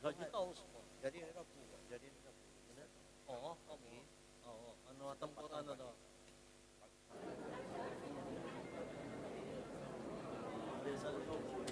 gaji tahu semua. Jadi Rabu, jadi Rabu. Benar? Oh, kamu. Oh, anu tempur anu to. Rizal Fauzi.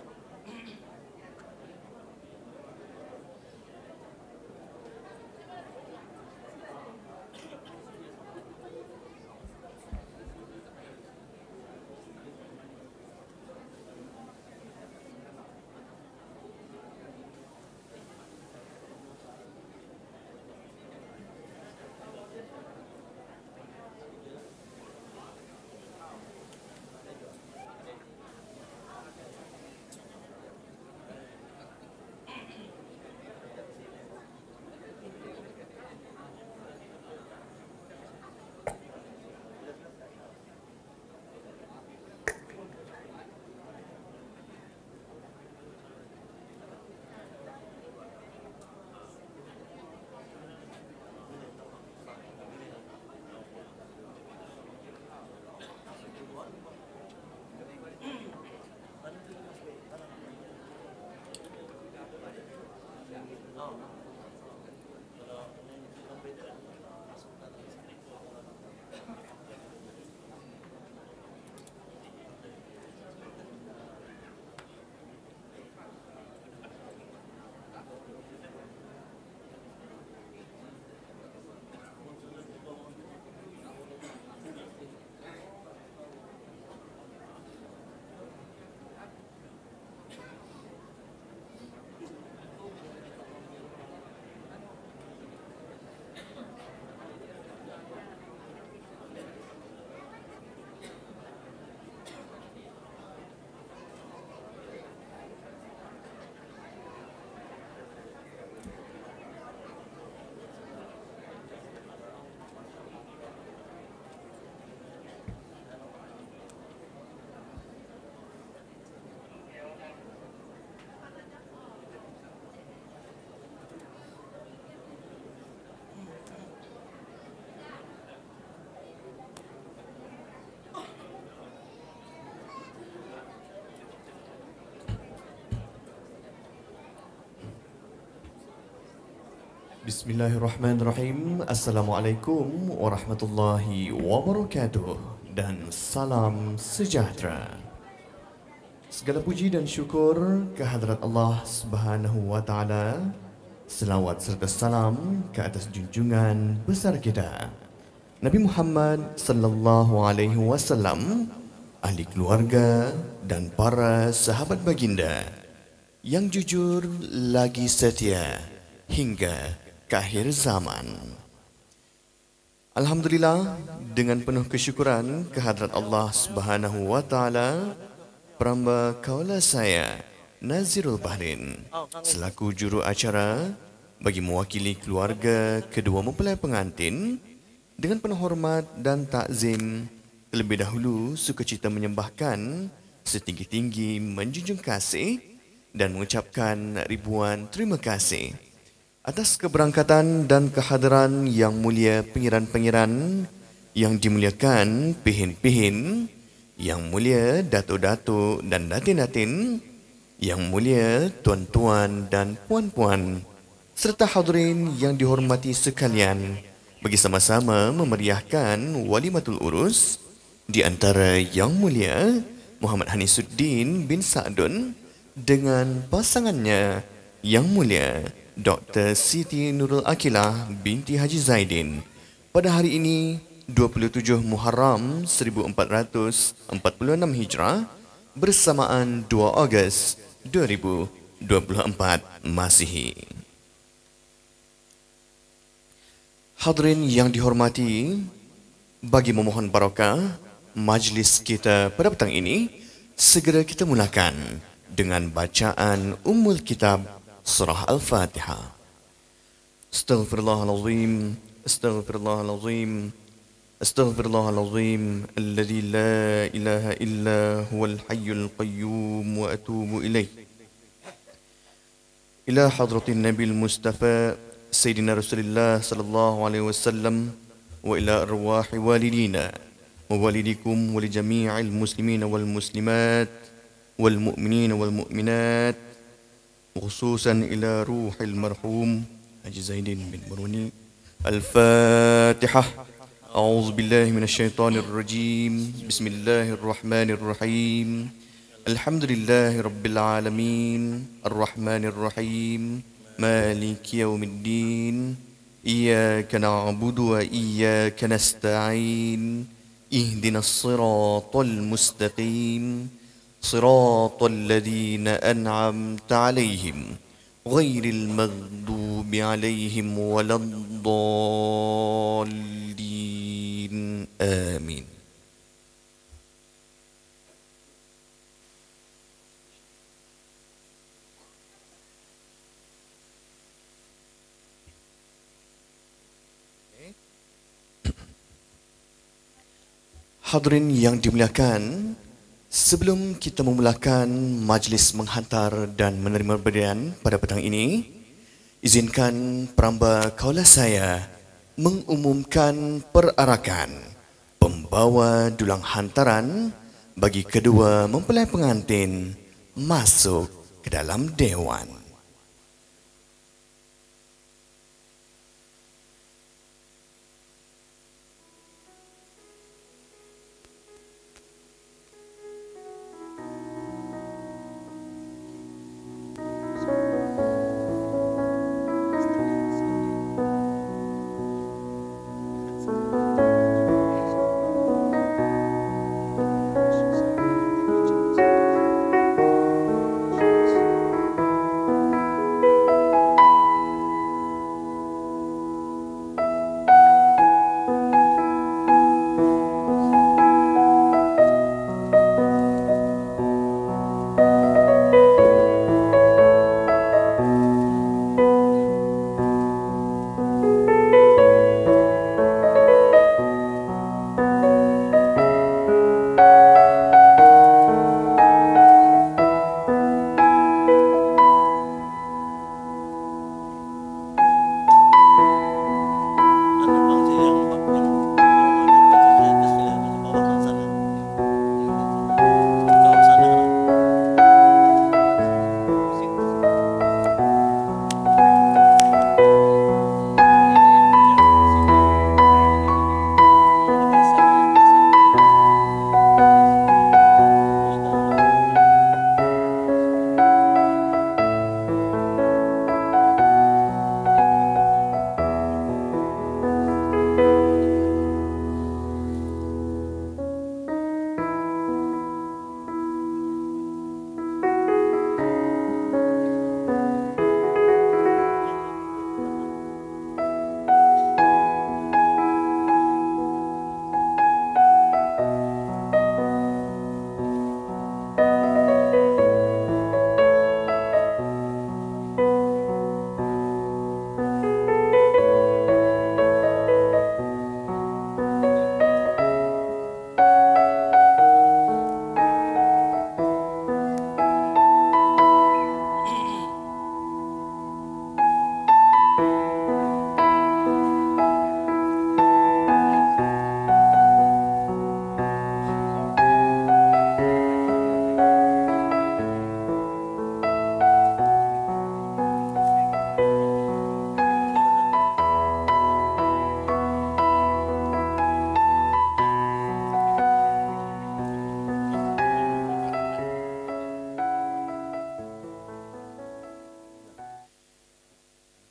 Bismillahirrahmanirrahim. Assalamualaikum warahmatullahi wabarakatuh dan salam sejahtera. Segala puji dan syukur kehadrat Allah Subhanahu wa taala. Selawat serta salam ke atas junjungan besar kita Nabi Muhammad sallallahu alaihi wasallam, ahli keluarga dan para sahabat baginda yang jujur lagi setia hingga ke akhir zaman. Alhamdulillah, dengan penuh kesyukuran kehadrat Allah Subhanahu wa taala, peramba kaula saya Nazirul Bahrin selaku juru acara bagi mewakili keluarga kedua mempelai pengantin dengan penuh hormat dan takzim, terlebih dahulu sukacita menyembahkan setinggi-tinggi menjunjung kasih dan mengucapkan ribuan terima kasih atas keberangkatan dan kehadiran yang mulia pengiran-pengiran yang dimuliakan pihin-pihin, yang mulia datuk-datuk dan datin-datin, yang mulia tuan-tuan dan puan-puan, serta hadirin yang dihormati sekalian, bagi sama-sama memeriahkan walimatul urus di antara yang mulia Muhammad Hanisuddin bin Sa'dun dengan pasangannya yang mulia Dr. Siti Nurul Akilah binti Haji Zaidin pada hari ini 27 Muharram 1446 Hijrah bersamaan 2 Ogos 2024 Masihi. Hadirin yang dihormati, bagi memohon barakah majlis kita pada petang ini, segera kita mulakan dengan bacaan Ummul Kitab Surah Al-Fatihah. Astaghfirullahalazim, astaghfirullahalazim, astaghfirullahalazim, alladzi la ilaha illa huwal hayyul qayyum wa atubu ilaih. Ila hadratin Nabil Mustafa Sayyidina Rasulullah sallallahu alaihi wasallam wa ila arwahi walidina wa walidikum wa li jami'il muslimina wal muslimat wal mu'minina wal mu'minat خصوصا إلى روح المرحوم حاجي زين بن مروني. الفاتحة. أعوذ بالله من الشيطان الرجيم. بسم الله الرحمن الرحيم. الحمد لله رب العالمين الرحمن الرحيم مالك يوم الدين إياك نعبد وإياك نستعين اهدنا الصراط المستقيم صراط الذين أنعمت عليهم غير المغضوب عليهم ولا الضالين آمين. Hadirin yang dimuliakan, sebelum kita memulakan majlis menghantar dan menerima berian pada petang ini, izinkan peramba kaula saya mengumumkan perarakan pembawa dulang hantaran bagi kedua mempelai pengantin masuk ke dalam dewan.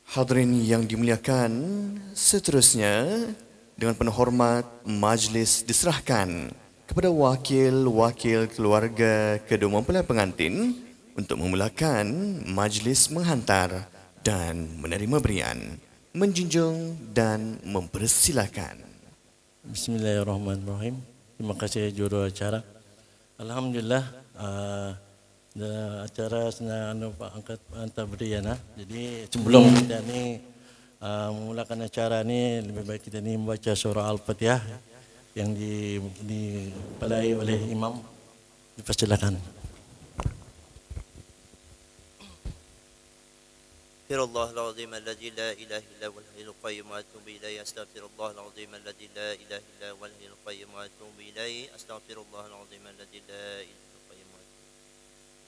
Hadirin yang dimuliakan, seterusnya dengan penuh hormat majlis diserahkan kepada wakil-wakil keluarga kedua mempelai pengantin untuk memulakan majlis menghantar dan menerima berian, menjunjung dan mempersilakan. Bismillahirrahmanirrahim. Terima kasih juru acara. Alhamdulillah, acara senang angkat hantar berian. Jadi sebelum kita ni memulakan acara ni, lebih baik kita ni membaca surah Al-Fatihah yang dipelai oleh imam. Dipersilakan. أستغفر الله العظيم الذي لا إله إلا هو الحي القيوم وأتوب إليه أستغفر الله العظيم الذي لا إله إلا هو الحي القيوم وأتوب إليه أستغفر الله العظيم الذي لا إله إلا هو القيوم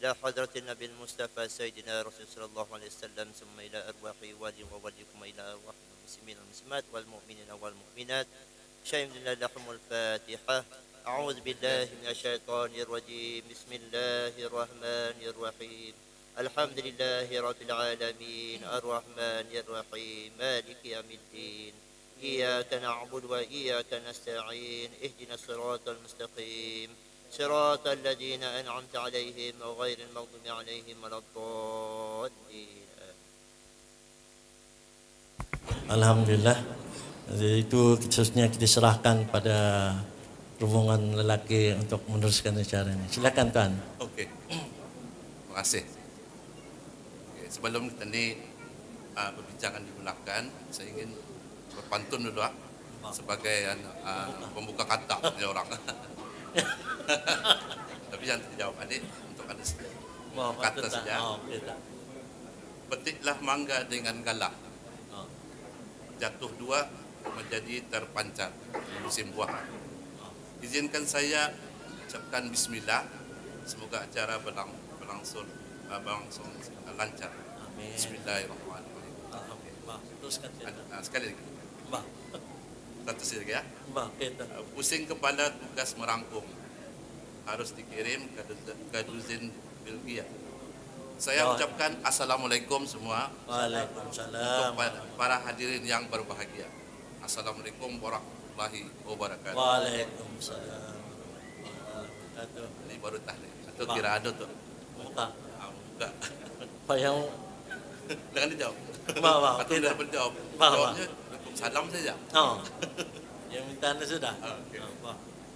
إلى حضرة النبي المصطفى سيدنا رسول صلى الله عليه وسلم ثم إلى أرواح والي ووليكم إلى أرواح المسلمين والمسلمات والمؤمنين والمؤمنات شيء من الله لهم الفاتحة. أعوذ بالله من الشيطان الرجيم. بسم الله الرحمن الرحيم. الحمد لله رب العالمين الرحمن الرحيم مالك يوم الدين إياك نعبد وإياك نستعين اهدنا الصراط المستقيم صراط الذين أنعمت عليهم غير المغضوب عليهم ولا الضالين. Alhamdulillah. Jadi itu khususnya kita serahkan pada rombongan lelaki untuk meneruskan acara ini. Silakan Tuan. Okey. Terima kasih. Okay. Sebelum kita ni perbincangan dimulakan, saya ingin berpantun dulu sebagai pembuka kata dia orang. Tapi jangan dijawab adik untuk ada kata saja. Petiklah mangga dengan galak. Jatuh dua menjadi terpancar musim buah. Izinkan saya ucapkan bismillah. Semoga acara berlangsung lancar. Amin. Bismillahirrahmanirrahim. Teruskan Sekali lagi. Satu lagi ya. Kita. Pusing kepala tugas merangkum. Harus dikirim ke Duzin Belgia. Saya ucapkan Assalamualaikum semua. Waalaikumsalam. Untuk para hadirin yang berbahagia. Assalamualaikum warahmatullahi wabarakatuh. Waalaikumsalam. Ini baru tahlil. Atau kira ada tu. Muka. Muka. Apa yang Jangan dijawab. Atau tidak berjawab. Jawabnya salam saja. Yang minta anda sudah.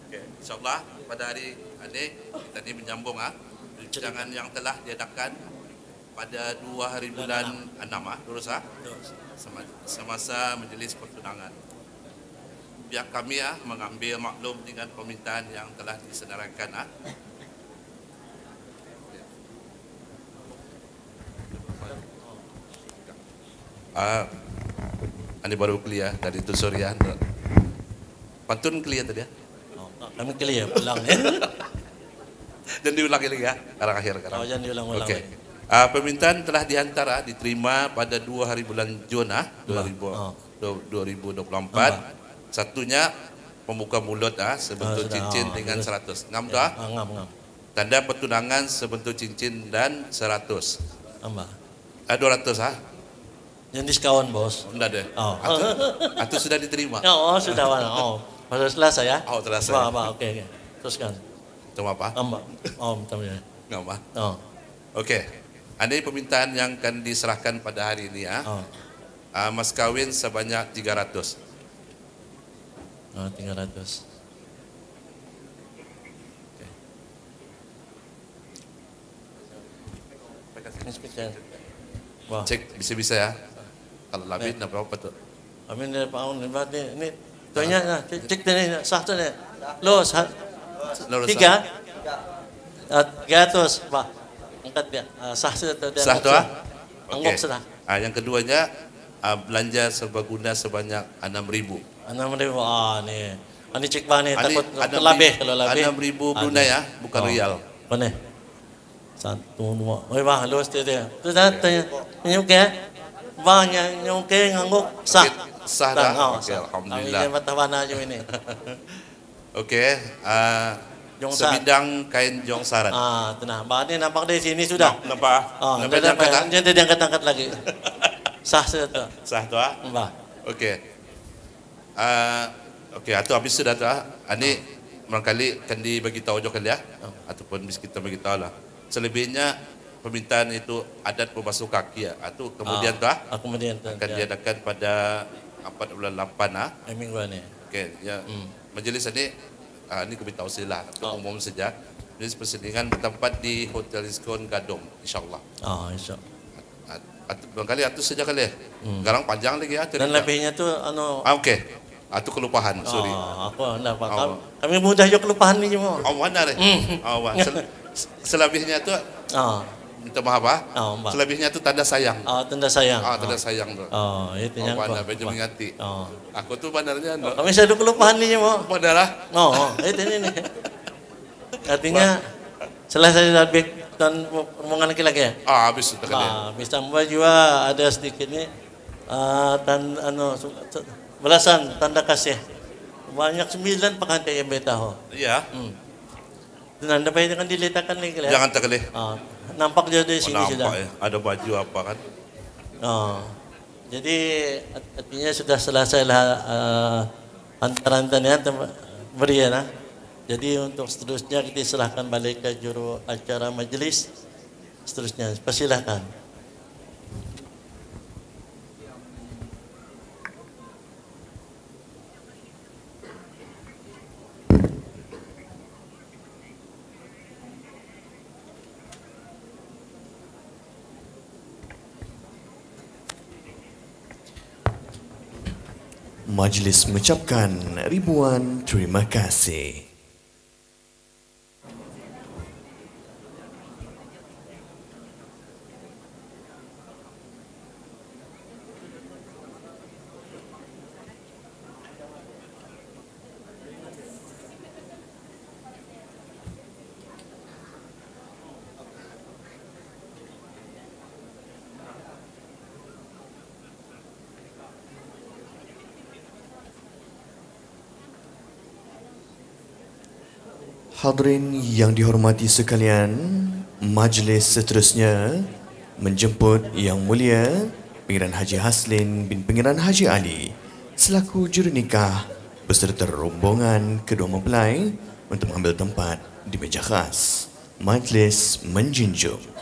Okey. InsyaAllah pada hari ini kita ni menyambung perbincangan yang telah diadakan pada 2 hari bulan 6 lurus semasa majlis pertunangan. Pihak kami mengambil maklum dengan permintaan yang telah disedarakan. Ini baru clear dari itu Suriah. Pantun clear tadi ya? Kami clear pulang ya. Dan diulangi lagi ya, arah akhir sekarang. Jangan diulang-ulang. Okey. Permintaan telah dihantar diterima pada 2 hari bulan Jun 2024. Satunya pembuka mulut sebentuk cincin dengan 100. Ngam tu Ngam. Tanda pertunangan sebentuk cincin dan 100. Tambah. 200 Yang diskaun bos. Sudah ada. Atau sudah diterima. Sudah mana? Pada selasa ya? Terasa. Okey. Teruskan. Cuma apa? Tambah. Minta ya. Ngam Okey. Ada permintaan yang akan diserahkan pada hari ini mas kawin sebanyak 300. 300. Cek bisa-bisa ya. Kalau labin berapa tu? Amin ni pound ni tuanya cek ni sah tu ni. Los 300 Pak. Angkat dia. Sah tu dia. Sah tu Anggap sudah. Yang keduanya belanja serbaguna sebanyak 6,000. 6,000 ni. Ini cek bah ni takut terlebih kalau lebih. 6,000 Brunei bukan rial. Mana? 1 2. Oi bah los dia. Tu dah tanya. Nyuke. Bah nyuke ngangguk sah. Sah dah. Okey, alhamdulillah. Ini matawana je ini. Okey. Sebidang kain jongsaran. Tenang. Bah ni nampak dari sini sudah. Nampak. Jangan diangkat-angkat lagi. Sah sudah tu. Sah tu Bah. Okey. Okey, atau habis sudah tu Ini barangkali akan dibagi tahu juga ya. Ataupun bisa kita bagi tahu lah. Selebihnya permintaan itu adat berbasuh kaki atau kemudian tu kemudian akan diadakan pada 4 bulan 8 minggu ni. Okey, ya. Majlis ini kami tahu silah untuk umum saja. Majlis persendirian bertempat di Hotel Rizkon Gadong, insya-Allah. Insya-Allah. Barangkali itu saja kali. Sekarang panjang lagi ya. Dan lebihnya tu okey. Itu kelupahan, sorry. Aku nak faham. Kami mudah je kelupahan ni semua. Mana deh? Selebihnya tu minta maaf selebihnya tu tanda sayang. Tanda sayang. Tanda sayang tu. Itu yang mana baju mengati. Aku tu bandarnya kami saya ada kelupahan ni semua. Bandarlah. Itu ni. Artinya selesai lebih tuan rombongan laki-laki ya? Habis itu kali. Bisa membuat juga ada sedikit ni belasan tanda kasih. Banyak 9 pengantin yang beritahu. Iya. Dan anda payah dengan diletakkan lagi lah. Jangan tak kali. Nampak dia dari sini sudah. Nampak ya. Ada baju apa kan? Jadi artinya sudah selesai lah hantaran-hantaran berian. Jadi untuk seterusnya kita serahkan balik ke juru acara majlis. Seterusnya, persilakan. Majlis mengucapkan ribuan terima kasih. Hadirin yang dihormati sekalian, majlis seterusnya menjemput Yang Mulia Pangeran Haji Haslin bin Pangeran Haji Ali selaku juru nikah beserta rombongan kedua mempelai untuk mengambil tempat di meja khas. Majlis menjunjung.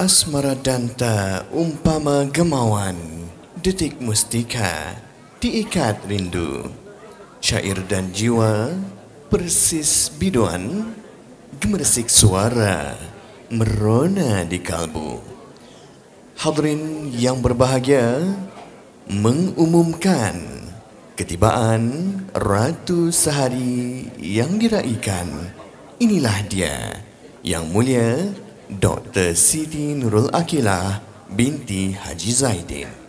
Asmara danta umpama gemawan, detik mustika diikat rindu. Syair dan jiwa persis biduan, gemersik suara merona di kalbu. Hadirin yang berbahagia, mengumumkan ketibaan Ratu Sehari yang diraikan. Inilah dia, Yang Mulia Dr. Siti Nurul Akilah binti Haji Zaidin.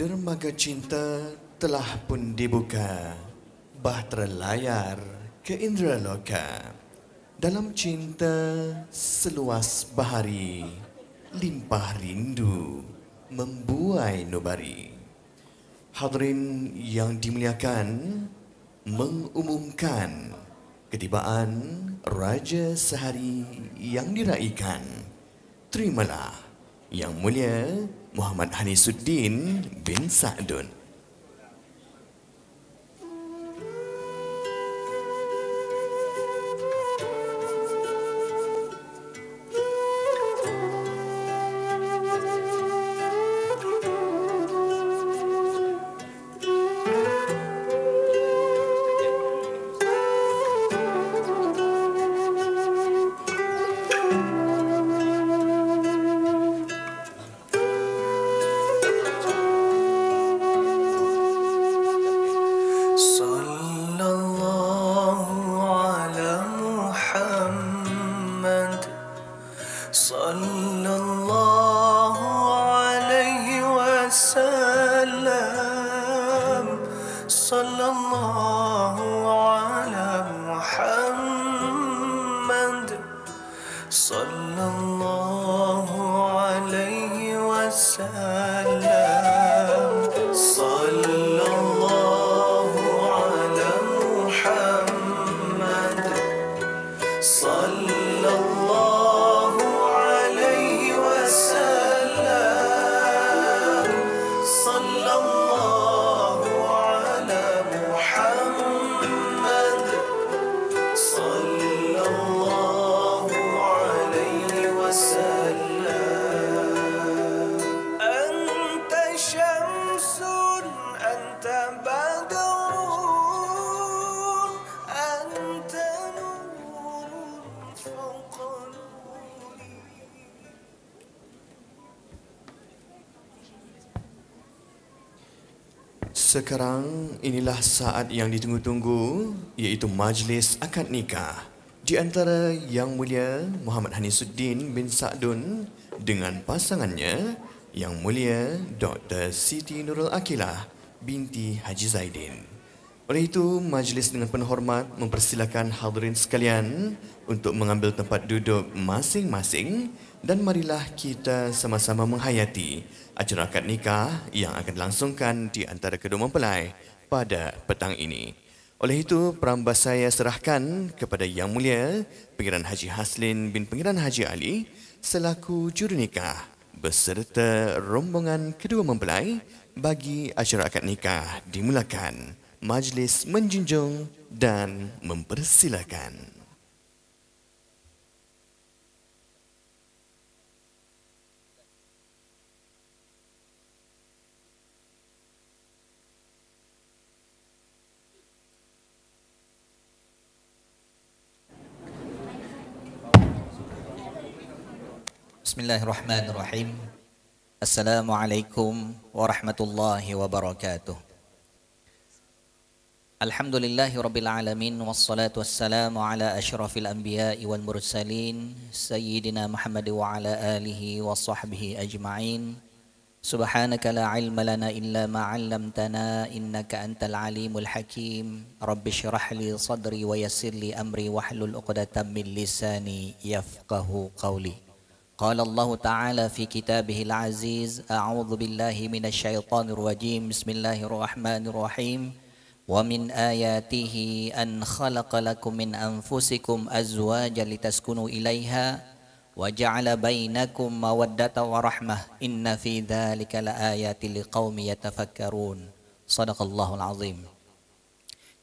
Dermaga cinta telah pun dibuka, bahtera layar ke Indraloka. Dalam cinta seluas bahari, limpah rindu membuai nubari. Hadirin yang dimuliakan, mengumumkan ketibaan Raja Sehari yang diraikan. Terimalah Yang Mulia Muhammad Hanisuddin bin Sa'dun. صلى Sekarang inilah saat yang ditunggu-tunggu, iaitu majlis akad nikah di antara Yang Mulia Muhammad Hanisuddin bin Sa'dun dengan pasangannya Yang Mulia Dr. Siti Nurul Akilah binti Haji Zaidin. Oleh itu, majlis dengan penuh hormat mempersilakan hadirin sekalian untuk mengambil tempat duduk masing-masing dan marilah kita sama-sama menghayati acara akad nikah yang akan dilangsungkan di antara kedua mempelai pada petang ini. Oleh itu, perambah saya serahkan kepada Yang Mulia Pangeran Haji Haslin bin Pangeran Haji Ali selaku juru nikah beserta rombongan kedua mempelai bagi acara akad nikah dimulakan. Majlis menjunjung dan mempersilakan. Bismillahirrahmanirrahim. Assalamualaikum warahmatullahi wabarakatuh. Alhamdulillahi rabbil alamin, wassalatu wassalamu ala asyrafil anbiya'i wal mursalin sayyidina Muhammad wa ala alihi wa sahbihi ajma'in. Subhanaka la ilma lana illa ma 'allamtana innaka antal alimul hakim. Rabbi shrah li sadri wa yassir li amri wahlul 'uqdatam min lisani yafqahu qawli. Qala Allah Ta'ala fi kitabihil aziz, a'udzu billahi minasy syaithanir rajim. Bismillahirrahmanirrahim. Wa min ayatihi an khalaqa lakum min anfusikum azwajan litaskunu ilaiha wa ja'ala bainakum mawaddatan wa rahmah inna fi dzalika laayatin liqaumin yatafakkarun. Shadaqallahul azim.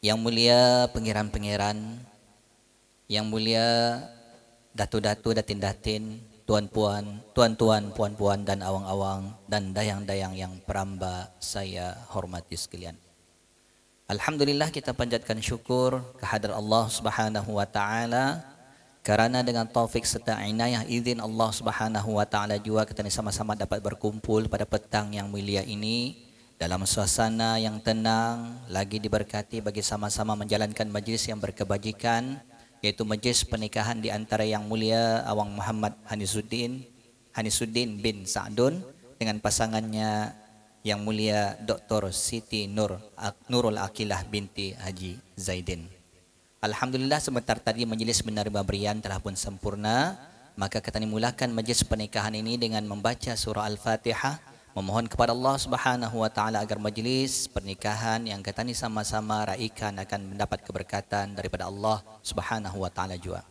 Yang mulia pangeran-pangeran, yang mulia datu-datu datin-datin, tuan-puan, tuan-tuan, puan-puan dan awang-awang dan dayang-dayang yang peramba saya hormati sekalian. Alhamdulillah, kita panjatkan syukur kehadrat Allah Subhanahu wa taala kerana dengan taufik serta inayah izin Allah Subhanahu wa taala juga kita sama-sama dapat berkumpul pada petang yang mulia ini dalam suasana yang tenang, lagi diberkati bagi sama-sama menjalankan majlis yang berkebajikan, yaitu majlis pernikahan di antara Yang Mulia Awang Muhammad Hanisuddin bin Sa'dun dengan pasangannya Yang Mulia Dr. Siti Nurul Akilah binti Haji Zaidin. Alhamdulillah, sebentar tadi majlis menerima berian telah pun sempurna. Maka kita mulakan majlis pernikahan ini dengan membaca surah Al-Fatihah, memohon kepada Allah Subhanahu wa taala agar majlis pernikahan yang kita ini sama-sama raikan akan mendapat keberkatan daripada Allah Subhanahu wa taala juga.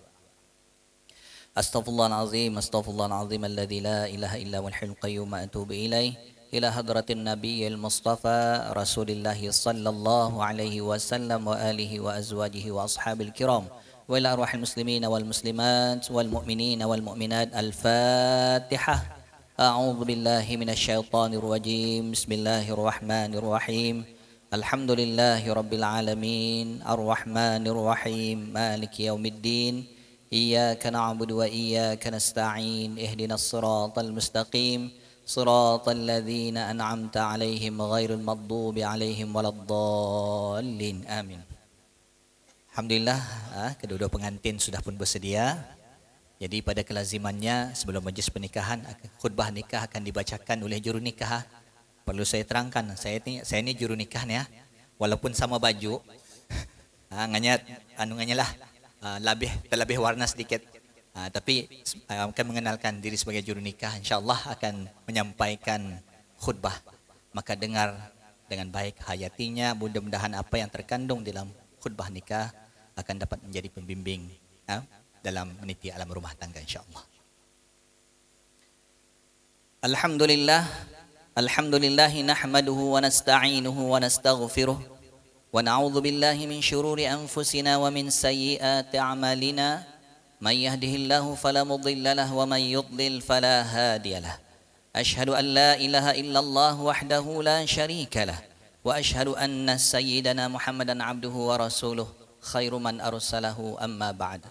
Astaghfirullahalazim, astaghfirullahalazim alladzi la ilaha illa huwal hayyul qayyum wa atubu ilaih. Ila hadratin nabiyil mustafa Rasulillah sallallahu alaihi wasallam wa alihi wa azwajihi wa ashabil kiram wa ila arwahil muslimin wal muslimat wal mu'minin wal mu'minat. Al-Fatihah. A'udzu billahi minasy syaithanir rajim. Bismillahirrahmanirrahim. Alhamdulillahi rabbil alamin, arrahmanir rahim, maliki yaumiddin. Iyyaka na'budu wa iyyaka nasta'in. Ihdinas siratal mustaqim. Siratal ladzina an'amta 'alaihim ghairil maghdubi 'alaihim waladdallin. Amin. Alhamdulillah, kedua-dua pengantin sudah pun bersedia. Jadi pada kelazimannya sebelum majlis pernikahan, khutbah nikah akan dibacakan oleh juru nikah. Perlu saya terangkan, saya ni juru nikah ni ya. Walaupun sama baju, nganyat lah, terlebih warna sedikit. Tapi akan mengenalkan diri sebagai juru nikah, insyaAllah akan menyampaikan khutbah. Maka dengar dengan baik, hayatinya, mudah-mudahan apa yang terkandung dalam khutbah nikah akan dapat menjadi pembimbing dalam meniti alam rumah tangga, insyaAllah. Alhamdulillah, alhamdulillahi nahmaduhu wa nasta'inuhu wa nastaghfiruh wa na'udzu billahi min syururi anfusina wa min sayyiati a'malina. من يهده الله فلا مضل له ومن يضلل فلا هادي له. أشهد أن لا إله إلا الله وحده لا شريك له وأشهد أن سيدنا محمدا عبده ورسوله خير من أرسله أما بعد.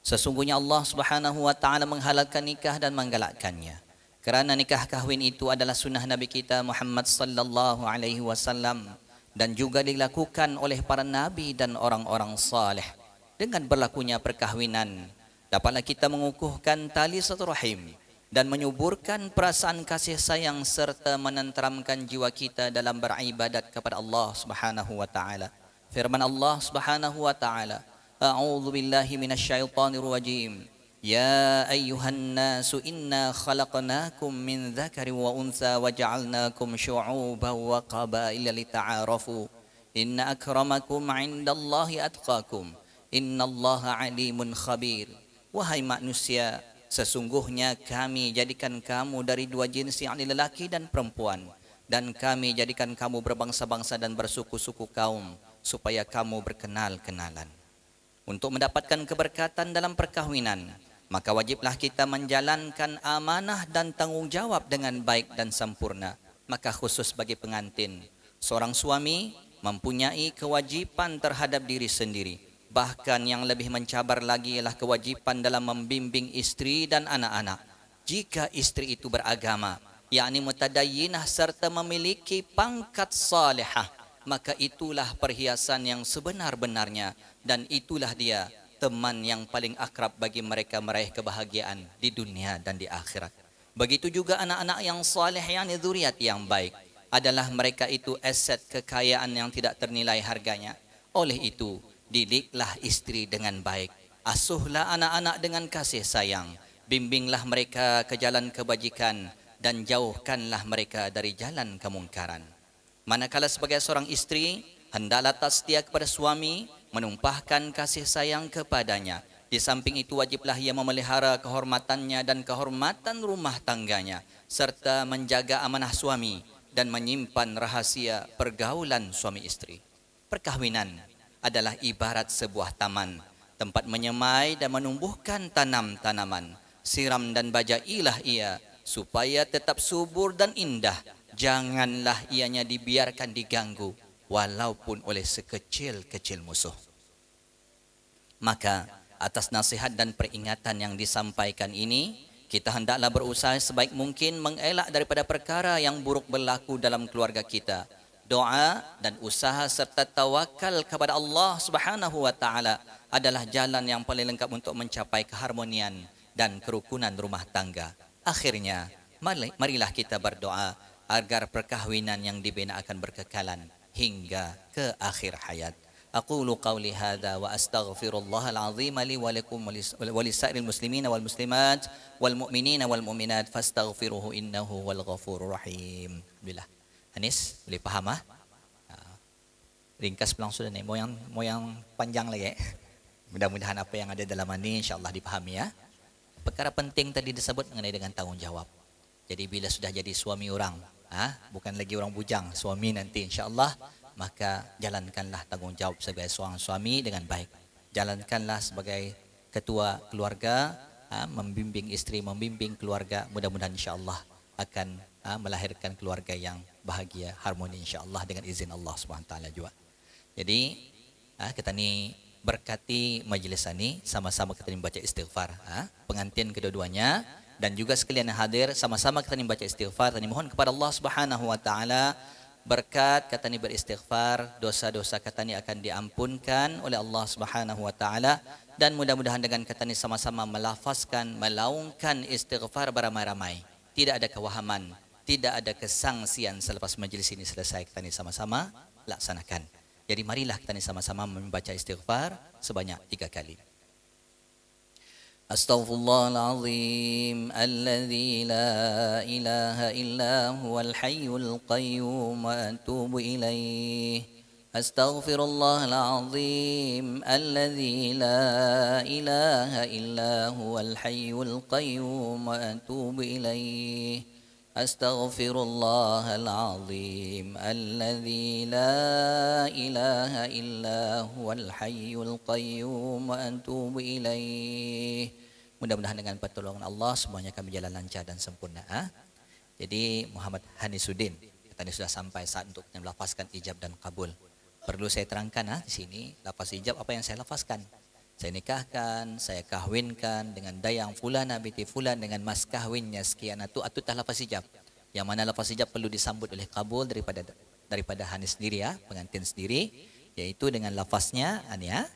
Sesungguhnya Allah Subhanahu wa taala menghalalkan nikah dan menggalakkannya. Kerana nikah kahwin itu adalah sunnah Nabi kita Muhammad sallallahu alaihi wasallam dan juga dilakukan oleh para nabi dan orang-orang saleh. Dengan berlakunya perkahwinan, dapatlah kita mengukuhkan tali silaturahim dan menyuburkan perasaan kasih sayang serta menenteramkan jiwa kita dalam beribadat kepada Allah Subhanahu wa taala. Firman Allah Subhanahu wa taala, A'udzu billahi minasyaitonir rajim. Ya ayyuhan nasu inna khalaqnakum min dzakarin wa untha wa ja'alnakum syu'uban wa qabaila lita'arafu. Inna akramakum 'indallahi atqakum. Innallaha 'alimun khabir. Wahai manusia, sesungguhnya kami jadikan kamu dari dua jenis, yakni lelaki dan perempuan, dan kami jadikan kamu berbangsa-bangsa dan bersuku-suku kaum supaya kamu berkenal-kenalan. Untuk mendapatkan keberkatan dalam perkahwinan, maka wajiblah kita menjalankan amanah dan tanggungjawab dengan baik dan sempurna. Maka khusus bagi pengantin, seorang suami mempunyai kewajiban terhadap diri sendiri. Bahkan yang lebih mencabar lagi ialah kewajiban dalam membimbing istri dan anak-anak. Jika istri itu beragama, yakni mutadayyinah serta memiliki pangkat salihah, maka itulah perhiasan yang sebenar-benarnya, dan itulah dia teman yang paling akrab bagi mereka meraih kebahagiaan di dunia dan di akhirat. Begitu juga anak-anak yang saleh, yakni zuriat yang baik, adalah mereka itu aset kekayaan yang tidak ternilai harganya. Oleh itu, didiklah istri dengan baik, asuhlah anak-anak dengan kasih sayang, bimbinglah mereka ke jalan kebajikan, dan jauhkanlah mereka dari jalan kemungkaran. Manakala sebagai seorang istri, hendaklah setia kepada suami, menumpahkan kasih sayang kepadanya. Di samping itu wajiblah ia memelihara kehormatannya dan kehormatan rumah tangganya, serta menjaga amanah suami dan menyimpan rahasia pergaulan suami istri. Perkahwinan adalah ibarat sebuah taman, tempat menyemai dan menumbuhkan tanam-tanaman. Siram dan bajailah ia supaya tetap subur dan indah. Janganlah ianya dibiarkan diganggu walaupun oleh sekecil-kecil musuh. Maka atas nasihat dan peringatan yang disampaikan ini, kita hendaklah berusaha sebaik mungkin mengelak daripada perkara yang buruk berlaku dalam keluarga kita. Doa dan usaha serta tawakal kepada Allah Subhanahu wa taala adalah jalan yang paling lengkap untuk mencapai keharmonian dan kerukunan rumah tangga. Akhirnya, marilah kita berdoa agar perkahwinan yang dibina akan berkekalan hingga ke akhir hayat. Aqulu qawli hadha wa astaghfirullahal azim li wa lakum wa lisairil muslimina wal muslimat wal mu'minina wal mu'minat fastaghfiruhu innahu wal ghafurur rahim. Alhamdulillah. Anis, boleh faham ah? Ringkas pulang sudah nih, mau yang panjang lagi. Mudah-mudahan apa yang ada dalam ini insya-Allah dipahami ya. Perkara penting tadi disebut mengenai dengan tanggungjawab. Jadi bila sudah jadi suami orang, bukan lagi orang bujang, suami nanti insya-Allah, maka jalankanlah tanggungjawab sebagai seorang suami dengan baik. Jalankanlah sebagai ketua keluarga, membimbing istri, membimbing keluarga. Mudah-mudahan insya-Allah akan melahirkan keluarga yang bahagia, harmoni insya-Allah dengan izin Allah Subhanahu wa taala juga. Jadi kita ni berkati majlis ini, sama-sama kita ni baca istighfar, pengantin kedua-duanya dan juga sekalian yang hadir, sama-sama kita ni baca istighfar dan mohon kepada Allah Subhanahu wa taala berkat kata ni beristighfar, dosa-dosa kata ni akan diampunkan oleh Allah Subhanahu wa taala, dan mudah-mudahan dengan kata ni sama-sama melafazkan, melaungkan istighfar beramai-ramai. Tidak ada kewahaman, tidak ada kesangsian selepas majlis ini selesai, kita ni sama-sama laksanakan. Jadi marilah kita ni sama-sama membaca istighfar sebanyak 3 kali. Astaghfirullahalazim alladzi la ilaha illa huwal hayyul qayyum wa atubu ilaih. Astaghfirullahalazim alladzi la ilaha illa huwal hayyul qayyum wa atubu ilaih. Astaghfirullahalazim alladzi la ilaha illa huwal hayyul qayyum wa atubu ilaih. Mudah-mudahan dengan pertolongan Allah semuanya kami jalan lancar dan sempurna. Jadi Muhammad Hanisuddin, tadi sudah sampai saat untuk melafazkan ijab dan kabul. Perlu saya terangkan di sini, lafaz ijab apa yang saya lafazkan. Saya nikahkan, saya kahwinkan dengan dayang fulana binti fulan dengan mas kahwinnya sekian, itu tah lafaz ijab. Yang mana lafaz ijab perlu disambut oleh kabul daripada daripada Hanis sendiri ya, pengantin sendiri, yaitu dengan lafaznya ya.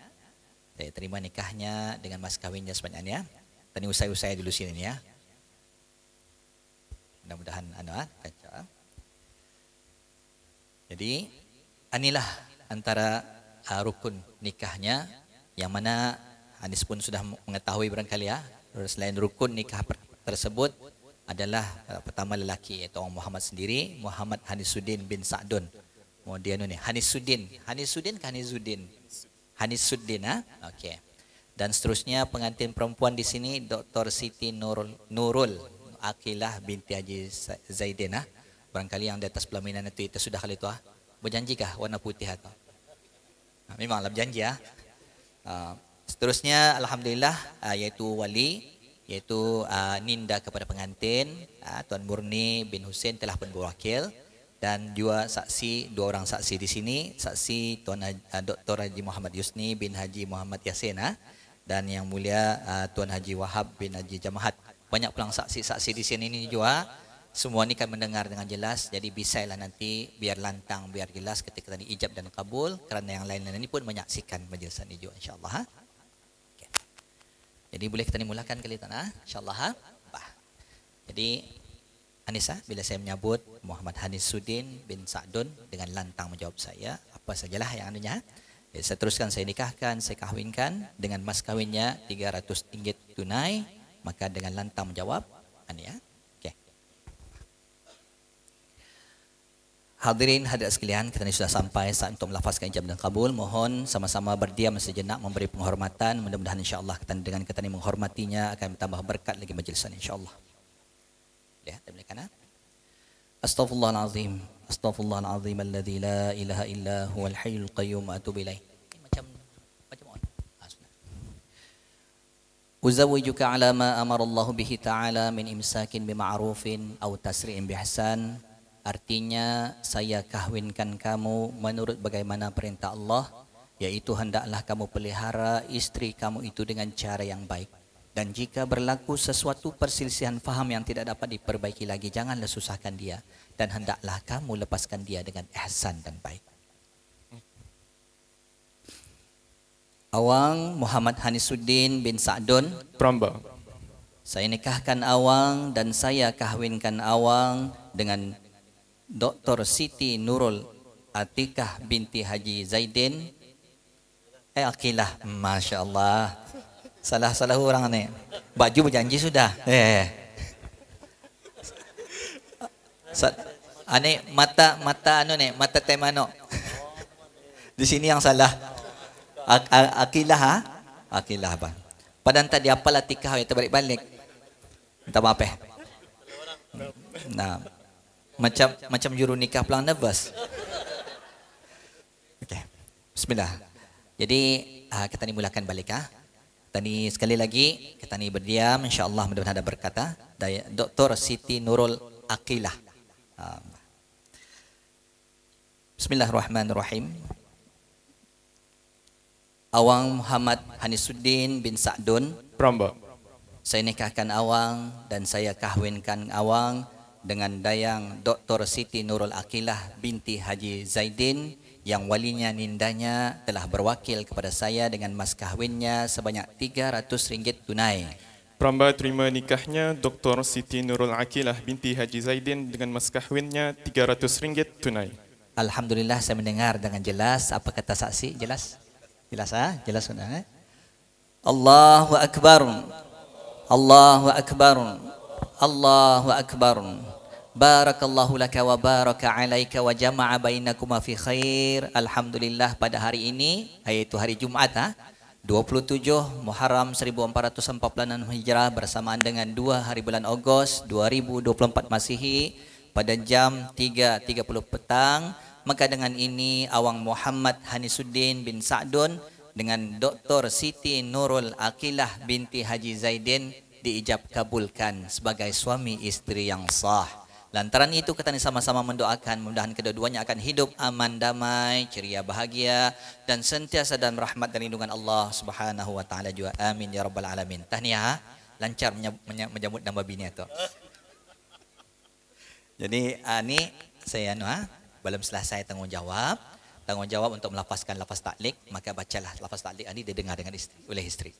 Saya terima nikahnya dengan mas kawinnya sebenarnya. Tadi usai-usai dulu sini ya. Mudah-mudahan kaca. Jadi inilah antara rukun nikahnya yang mana Hanis pun sudah mengetahui barangkali ya. Selain rukun nikah tersebut adalah pertama lelaki iaitu orang Muhammad sendiri, Muhammad Hanisuddin bin Sa'dun. Kemudian ni Hanisuddin ke Hanisuddin? Hanisuddin Okey. Dan seterusnya pengantin perempuan di sini Dr. Siti Nurul Aqilah binti Haji Zaidin Barangkali yang di atas pelaminan itu sudah kali itu berjanjikah warna putih atau? Memanglah berjanji Seterusnya alhamdulillah yaitu wali, yaitu ninda kepada pengantin Tuan Murni bin Hussein telah pun berwakil, dan dua saksi, dua orang saksi di sini, saksi Tuan Dr. Haji Muhammad Yusni bin Haji Muhammad Yasin dan yang mulia Tuan Haji Wahab bin Haji Jamahat. Banyak pulang saksi-saksi di sini ini juga. Semua ni kan mendengar dengan jelas, jadi bisailah nanti biar lantang, biar jelas ketika tadi ijab dan kabul, kerana yang lain-lain ini pun menyaksikan majlis ini juga insyaAllah. Okay. Jadi boleh kita mulakan kali itu insyaAllah. Jadi Anissa, bila saya menyebut Muhammad Hanisuddin bin Sa'dun dengan lantang menjawab saya, apa sajalah yang anunya. Saya teruskan, saya nikahkan, saya kahwinkan dengan mas kahwinnya RM300 tunai, maka dengan lantang menjawab ya. Hadirin hadirat sekalian, kita ini sudah sampai saat untuk melafazkan ijab dan kabul. Mohon sama-sama berdiam sejenak memberi penghormatan. Mudah-mudahan insya-Allah dengan kita ini menghormatinya akan bertambah berkat lagi majlis ini insya-Allah. Lihat dari kanan. Astaghfirullahalazim. Astaghfirullahalazim alladzi la ilaha illa huwal hayyul qayyum wa atubu ilaih. Macam on. Uzawwijuka ala ma amara Allah bihi ta'ala min imsakin bima'rufin aw tasri'in bihsan. Artinya saya kahwinkan kamu menurut bagaimana perintah Allah, yaitu hendaklah kamu pelihara istri kamu itu dengan cara yang baik. Dan jika berlaku sesuatu perselisihan faham yang tidak dapat diperbaiki lagi, janganlah susahkan dia. Dan hendaklah kamu lepaskan dia dengan ihsan dan baik. Awang Muhammad Hanisuddin bin Sa'dun. Pramba. Saya nikahkan Awang dan saya kahwinkan Awang dengan Dr. Siti Nurul Atikah binti Haji Zaidin Aqilah. Masya Allah. Salah orang ni. Baju berjanji sudah. Ane mata mata temano. Di sini yang salah. Aqilah Aqilah bang. Padahal tadi apalah Atikah ya terbalik-balik. Minta maaf Nah. Macam juru nikah pelang nervous. Okey. Bismillah. Jadi kita ni mulakan balik Tadi sekali lagi kita ni berdiam insya-Allah mudah-mudahan ada berkata Dr. Siti Nurul Aqilah. Bismillahirrahmanirrahim. Awang Muhammad Hanisuddin bin Sa'dun. Pramba. Saya nikahkan Awang dan saya kahwinkan Awang dengan dayang Dr. Siti Nurul Aqilah binti Haji Zaidin yang walinya nindanya telah berwakil kepada saya dengan mas kahwinnya sebanyak RM300 tunai. Pramba terima nikahnya Dr. Siti Nurul Aqilah binti Haji Zaidin dengan mas kahwinnya RM300 tunai. Alhamdulillah saya mendengar dengan jelas. Apa kata saksi? Jelas? Jelas Jelas sudah Allahu Akbar. Allahu Akbar. Allahu Akbar. Barakallahu laka wa baraka alaika wa jama'a bainakuma fi khair. Alhamdulillah pada hari ini, yaitu hari Jumat 27 Muharram 1446 Hijrah bersamaan dengan 2 hari bulan Ogos 2024 Masihi pada jam 3.30 petang, maka dengan ini Awang Muhammad Hanisuddin bin Sa'dun dengan Dr. Siti Nurul Aqilah binti Haji Zaidin diijab kabulkan sebagai suami istri yang sah. Lantaran itu kita sama-sama mendoakan mudah-mudahan kedua-duanya akan hidup aman, damai, ceria, bahagia dan sentiasa dalam rahmat dan lindungan Allah Subhanahu wa taala juga. Amin ya rabbal alamin. Tahniah lancar menyambut nama bini itu. Jadi ini saya Belum selesai tanggungjawab untuk melafazkan lafaz taklik, maka bacalah lafaz taklik ini didengar dengan oleh isteri.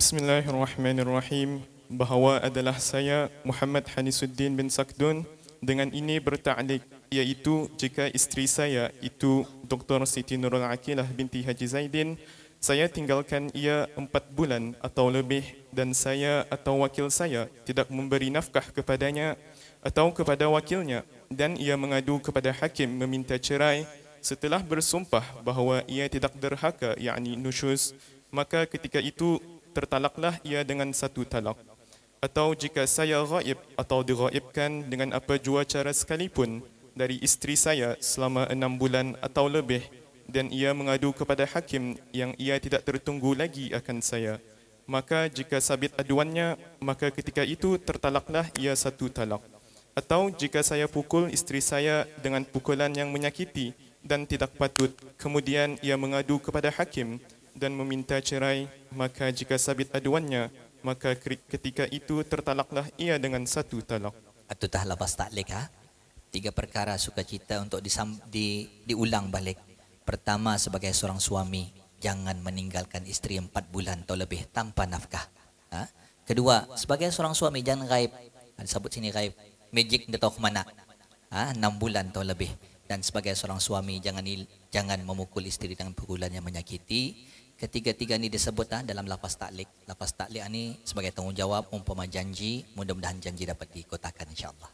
Bismillahirrahmanirrahim. Bahawa adalah saya Muhammad Hanisuddin bin Sakdun dengan ini bertaklik, iaitu jika isteri saya itu Dr. Siti Nurul Aqilah binti Haji Zaidin, saya tinggalkan ia 4 bulan atau lebih dan saya atau wakil saya tidak memberi nafkah kepadanya atau kepada wakilnya dan ia mengadu kepada hakim meminta cerai setelah bersumpah bahawa ia tidak derhaka, yakni nusyuz, maka ketika itu tertalaklah ia dengan 1 talak. Atau jika saya ghaib atau dighaibkan dengan apa jua cara sekalipun dari isteri saya selama 6 bulan atau lebih dan ia mengadu kepada hakim yang ia tidak tertunggu lagi akan saya, maka jika sabit aduannya, maka ketika itu tertalaklah ia 1 talak. Atau jika saya pukul isteri saya dengan pukulan yang menyakiti dan tidak patut, kemudian ia mengadu kepada hakim dan meminta cerai, maka jika sabit aduannya, maka ketika itu tertalaklah ia dengan 1 talak. Atutah lafaz taklik 3 perkara sukacita untuk diulang balik. Pertama, sebagai seorang suami, jangan meninggalkan isteri 4 bulan atau lebih tanpa nafkah. Kedua, sebagai seorang suami jangan gaib. Disebut sini gaib, magic dia tahu ke mana. 6 bulan atau lebih. Dan sebagai seorang suami jangan memukul isteri dengan pukulan yang menyakiti. Ketiga-tiga ini disebut dalam lafaz taklik. Lafaz taklik ini sebagai tanggungjawab umpama janji, mudah-mudahan janji dapat dikotakan insya-Allah.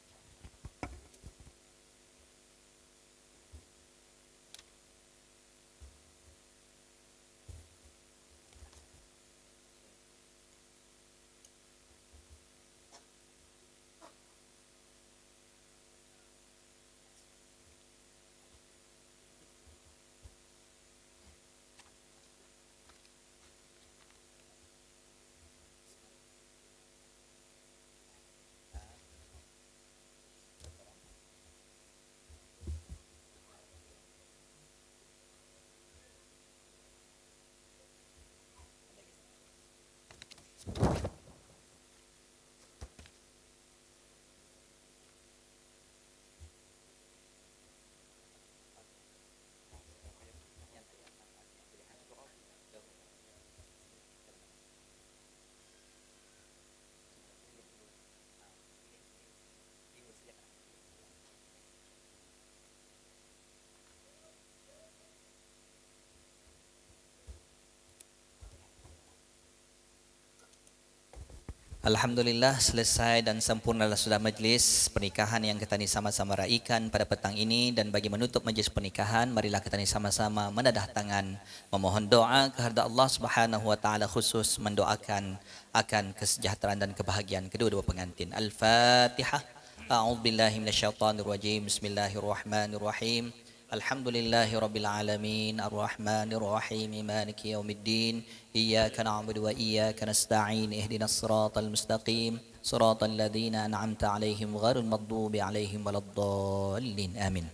Alhamdulillah, selesai dan sempurnalah sudah majlis pernikahan yang kita ni sama-sama raikan pada petang ini. Dan bagi menutup majlis pernikahan, marilah kita ni sama-sama menadah tangan memohon doa kepada Allah Subhanahu wa taala, khusus mendoakan akan kesejahteraan dan kebahagiaan kedua-dua pengantin. Al-Fatihah. A'udzubillahi minasyaitonirrajim. Bismillahirrahmanirrahim. Alhamdulillahi rabbil alamin, arrahmanir rahim, maliki yaumiddin, iyyaka na'budu wa iyyaka nasta'in, ihdinas siratal mustaqim, siratal ladzina an'amta 'alaihim ghairil maghdubi 'alaihim waladdallin. Amin.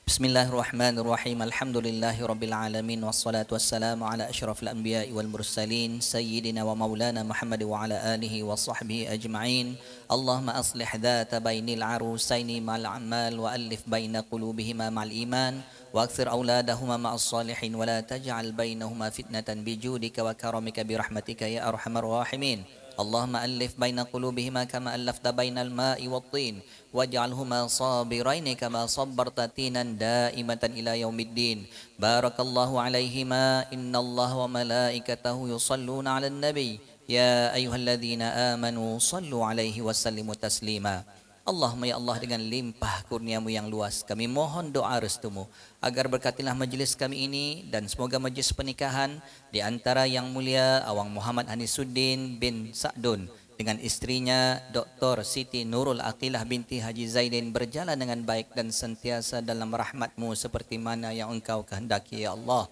Bismillahirrahmanirrahim. Alhamdulillahi rabbil alamin, wassalatu wassalamu ala asyrafil anbiya'i wal mursalin, sayyidina wa maulana Muhammad wa ala alihi wa sahbihi ajma'in. Allahumma aslih dhata bainil arusaini ma'al a'mal wa alif baina qulubihima ma'al iman wa akthir auladahuma ma'as salihin wa la taj'al bainahuma fitnatan bijudika wa karamika birahmatika ya arhamar rahimin. Allahumma alif baina qulubihima kama allafta bainal ma'i wat tin waj'alhuma sabiraini kama sabbarta tinan daimatan ila yaumiddin. Barakallahu alaihima, innallaha wa malaikatahu yusalluna 'alan nabi ya ayyuhalladzina amanu sallu alaihi wa sallimu taslima. Allahumma ya Allah, dengan limpah kurniamu yang luas, kami mohon doa restumu agar berkatilah majlis kami ini dan semoga majlis pernikahan di antara yang mulia Awang Muhammad Hanisuddin bin Sakdun dengan istrinya Dr. Siti Nurul Aqilah binti Haji Zaidin berjalan dengan baik dan sentiasa dalam rahmatmu seperti mana yang engkau kehendaki ya Allah.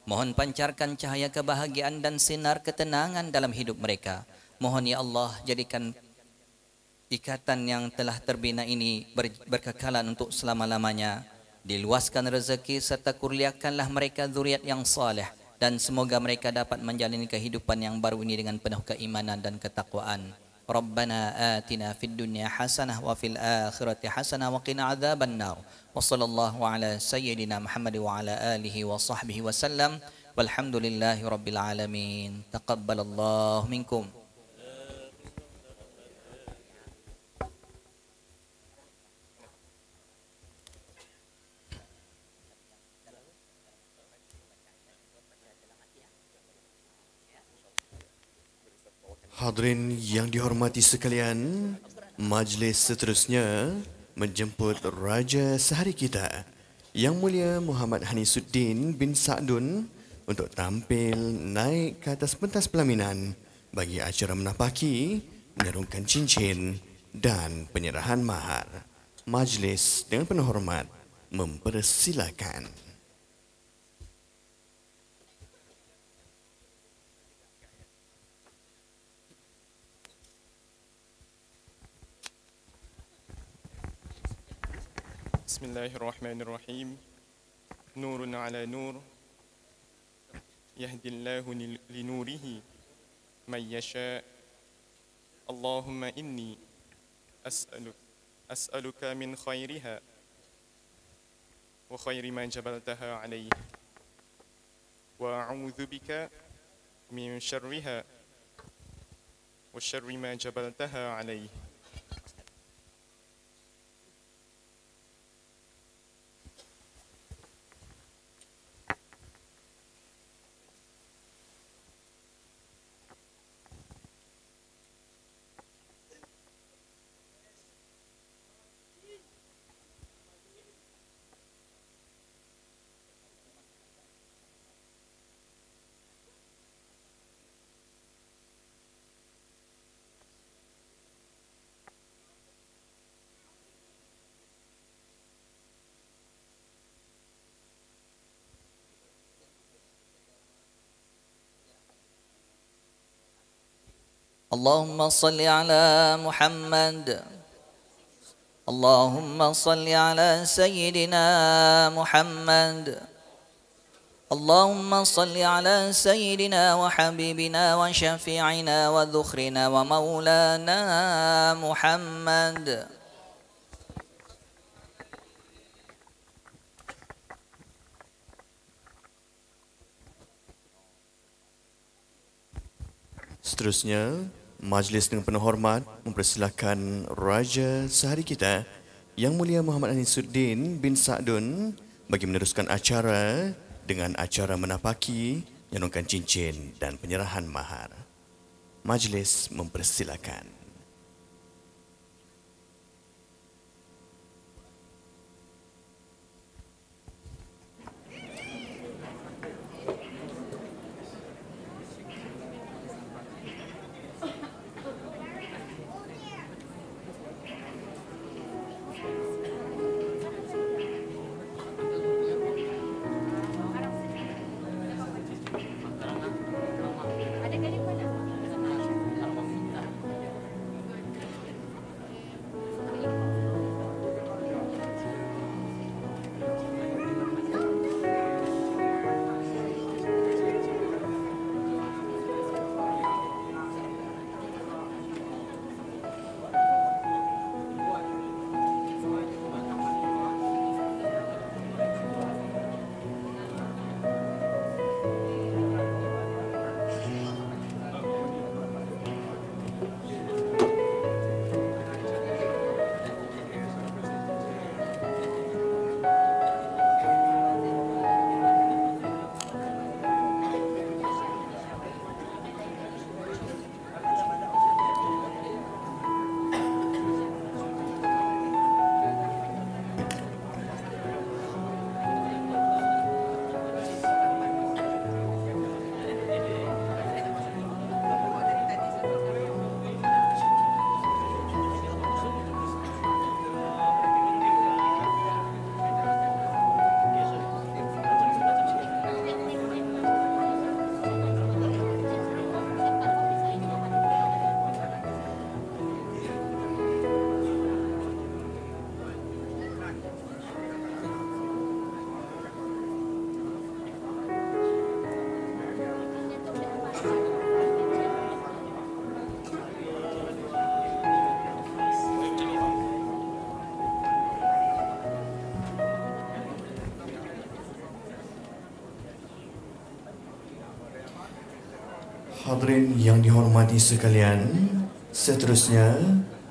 Mohon pancarkan cahaya kebahagiaan dan sinar ketenangan dalam hidup mereka. Mohon ya Allah, jadikan ikatan yang telah terbina ini berkekalan untuk selama-lamanya. Diluaskan rezeki serta kurniakanlah mereka zuriat yang saleh dan semoga mereka dapat menjalani kehidupan yang baru ini dengan penuh keimanan dan ketakwaan. Rabbana atina fid dunya hasanah wa fil akhirati hasanah wa qina adzabannar. Wa sallallahu ala sayyidina Muhammad wa ala alihi wa sahbihi wasallam. Walhamdulillahi rabbil alamin. Taqabbalallahu minkum. Hadirin yang dihormati sekalian, majlis seterusnya menjemput Raja Sehari kita, Yang Mulia Muhammad Hanisuddin bin Sa'dun untuk tampil naik ke atas pentas pelaminan bagi acara menapaki, mengarungkan cincin dan penyerahan mahar. Majlis dengan penuh hormat mempersilakan. Bismillahirrahmanirrahim. Nurun ala nur, yahdillahu linurihi man yasha. Allahumma inni as'aluka min khairiha wa khairi ma jabaltaha alayhi, wa a'udzu bika min syarriha wa syarri ma jabaltaha alayhi. اللهم صل على محمد. اللهم صل على سيدنا محمد. اللهم صل على سيدنا وحبيبنا وشفيعنا وذخرنا ومولانا محمد. Seterusnya, majlis dengan penuh hormat mempersilakan Raja Sehari kita, Yang Mulia Muhammad Hanisuddin bin Sa'dun bagi meneruskan acara dengan acara menapaki, menyanungkan cincin dan penyerahan mahar. Majlis mempersilakan. Hadirin yang dihormati sekalian, seterusnya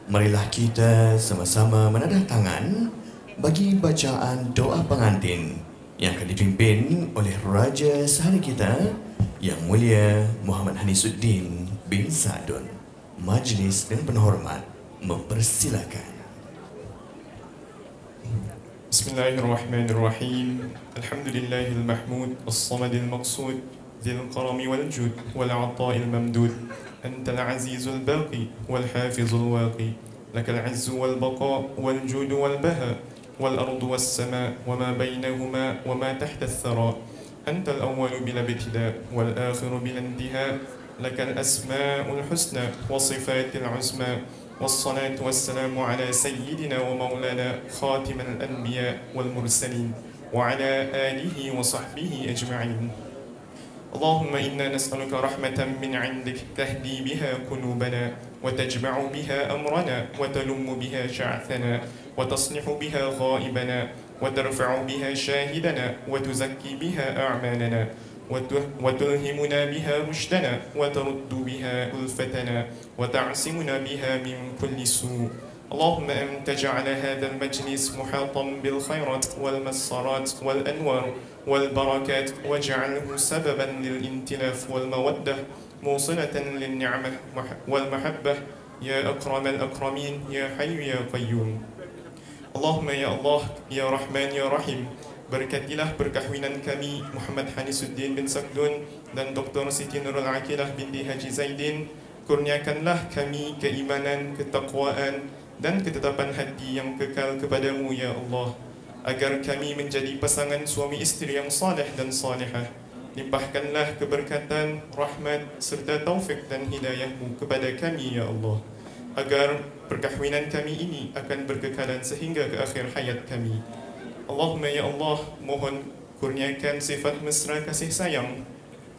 marilah kita sama-sama menadah tangan bagi bacaan doa pengantin yang akan dipimpin oleh Raja Sehari kita Yang Mulia Muhammad Hanisuddin bin Sa'dun. Majlis dan penhormat mempersilakan. Bismillahirrahmanirrahim. Alhamdulillahil mahmud, as-samadil maqsud, dzil karami wal jud, wal ata'il mamdud. Antal azizul baqi, wal hafizul waqi. Lakal izzu wal baqa, wal judu wal baha, wal ardu was sama, wa ma bainahuma, wa ma tahta ath-thara. Antal awwalu bila ibtida, wal akhiru bila intiha. Lakal asma'ul husna, wa sifatil uzma. والصلاة والسلام على سيدنا ومولانا خاتم الأنبياء والمرسلين وعلى آله وصحبه أجمعين. اللهم إنا نسألك رحمة من عندك تهدي بها قلوبنا وتجمع بها أمرنا وتلم بها شعثنا وتصلح بها غائبنا وترفع بها شاهدنا وتزكي بها أعمالنا وتلهمنا بها رشدنا وترد بها ألفتنا وتعصمنا بها من كل سوء. اللهم أنت جعل هذا المجلس محاطا بالخيرات والمسرات والأنوار والبركات واجعله سببا للإنتلاف والمودة موصلة للنعمة والمحبة يا أكرم الأكرمين يا حي يا قيوم. اللهم يا الله يا رحمن يا رحيم, berkatilah perkahwinan kami Muhammad Hanisuddin bin Sa'dun dan Dr. Siti Nurul Aqilah binti Haji Zaidin. Kurniakanlah kami keimanan, ketakwaan dan ketetapan hati yang kekal kepadamu ya Allah, agar kami menjadi pasangan suami isteri yang saleh dan salihah. Limpahkanlah keberkatan, rahmat serta taufik dan hidayahmu kepada kami ya Allah, agar perkahwinan kami ini akan berkekalan sehingga ke akhir hayat kami. Allahumma ya Allah, mohon kurniakan sifat mesra kasih sayang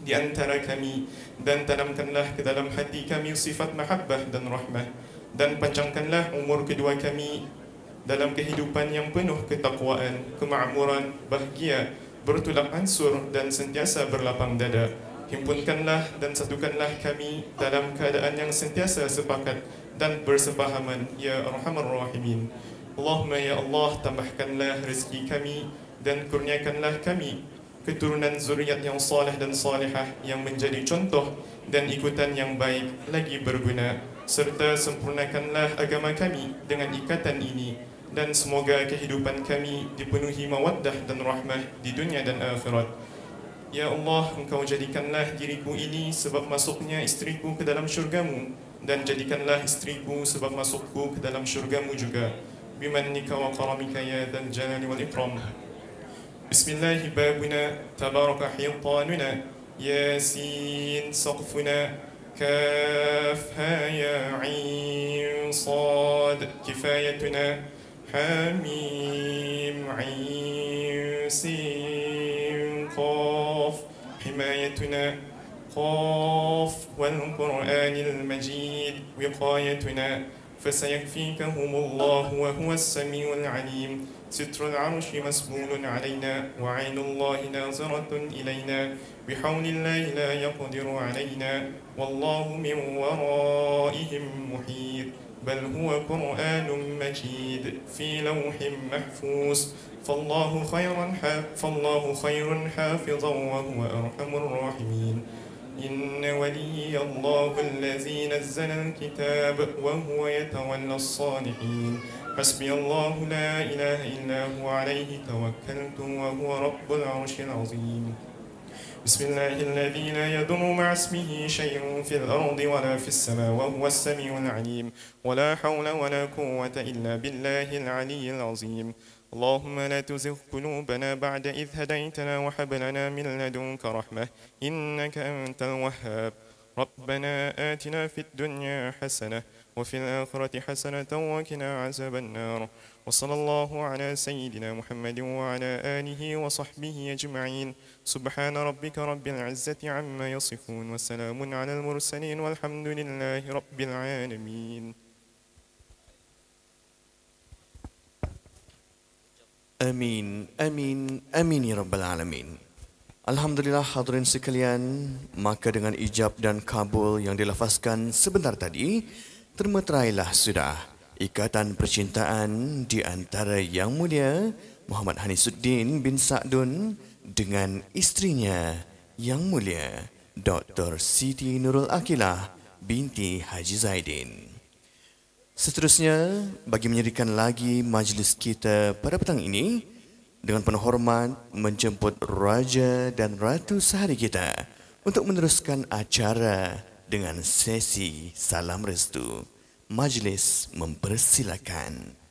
di antara kami dan tanamkanlah ke dalam hati kami sifat mahabbah dan rahmah, dan panjangkanlah umur kedua kami dalam kehidupan yang penuh ketakwaan, kemakmuran, bahagia, bertulak ansur dan sentiasa berlapang dada. Himpunkanlah dan satukanlah kami dalam keadaan yang sentiasa sepakat dan bersefahaman ya Arhamar Rahimin. Allahumma ya Allah, tambahkanlah rezeki kami dan kurniakanlah kami keturunan zuriat yang saleh dan salihah yang menjadi contoh dan ikutan yang baik lagi berguna, serta sempurnakanlah agama kami dengan ikatan ini, dan semoga kehidupan kami dipenuhi mawaddah dan rahmah di dunia dan akhirat. Ya Allah, Engkau jadikanlah diriku ini sebab masuknya istriku ke dalam syurgamu, dan jadikanlah istriku sebab masukku ke dalam syurgamu juga. بمنك وكرمك يا ذا الجلال والإكرام. بسم الله بابنا تبارك حيطاننا ياسين سقفنا كافها يا عين صاد كفايتنا حميم عين سين قاف حمايتنا قاف والقرآن المجيد وقايتنا فسيكفيكهم الله وهو السميع العليم. ستر العرش مسبول علينا وعين الله ناظرة إلينا بحول الله لا يقدر علينا والله من ورائهم محيط بل هو قرآن مجيد في لوح محفوظ فالله خير حافظا وهو أرحم الراحمين. إن ولي الله الذي نزل الكتاب وهو يتولى الصالحين. حسبي الله لا إله إلا هو عليه توكلت وهو رب العرش العظيم. بسم الله الذي لا يضر مع اسمه شيء في الأرض ولا في السماء وهو السميع العليم. ولا حول ولا قوة إلا بالله العلي العظيم. اللهم لا تزغ قلوبنا بعد إذ هديتنا وهب لنا من لدنك رحمة إنك أنت الوهاب. ربنا آتنا في الدنيا حسنة وفي الآخرة حسنة وقنا عذاب النار. وصلى الله على سيدنا محمد وعلى آله وصحبه أجمعين. سبحان ربك رب العزة عما يصفون وسلام على المرسلين والحمد لله رب العالمين. Amin, amin, amin ya Rabbal Alamin. Alhamdulillah hadirin sekalian, maka dengan ijab dan kabul yang dilafazkan sebentar tadi, termeterailah sudah ikatan percintaan di antara Yang Mulia Muhammad Hanisuddin bin Sa'dun dengan istrinya Yang Mulia Dr. Siti Nurul Akilah binti Haji Zaidin. Seterusnya, bagi menyerikan lagi majlis kita pada petang ini, dengan penuh hormat menjemput Raja dan Ratu sehari kita untuk meneruskan acara dengan sesi salam restu. Majlis mempersilakan.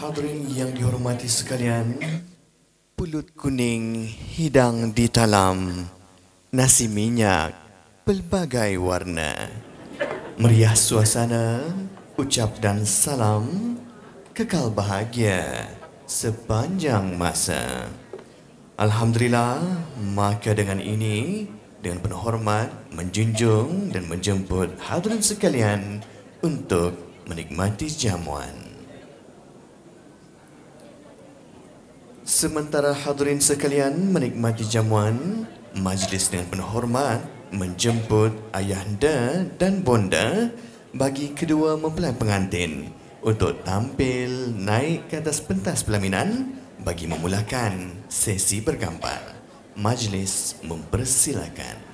Hadirin yang dihormati sekalian, pulut kuning hidang di talam, nasi minyak pelbagai warna, meriah suasana, ucap dan salam, kekal bahagia sepanjang masa. Alhamdulillah, maka dengan ini, dengan penuh hormat, menjunjung dan menjemput hadirin sekalian untuk menikmati jamuan. Sementara hadirin sekalian menikmati jamuan, majlis dengan penuh hormat menjemput ayahanda dan bonda bagi kedua mempelai pengantin untuk tampil naik ke atas pentas pelaminan bagi memulakan sesi bergambar. Majlis mempersilakan.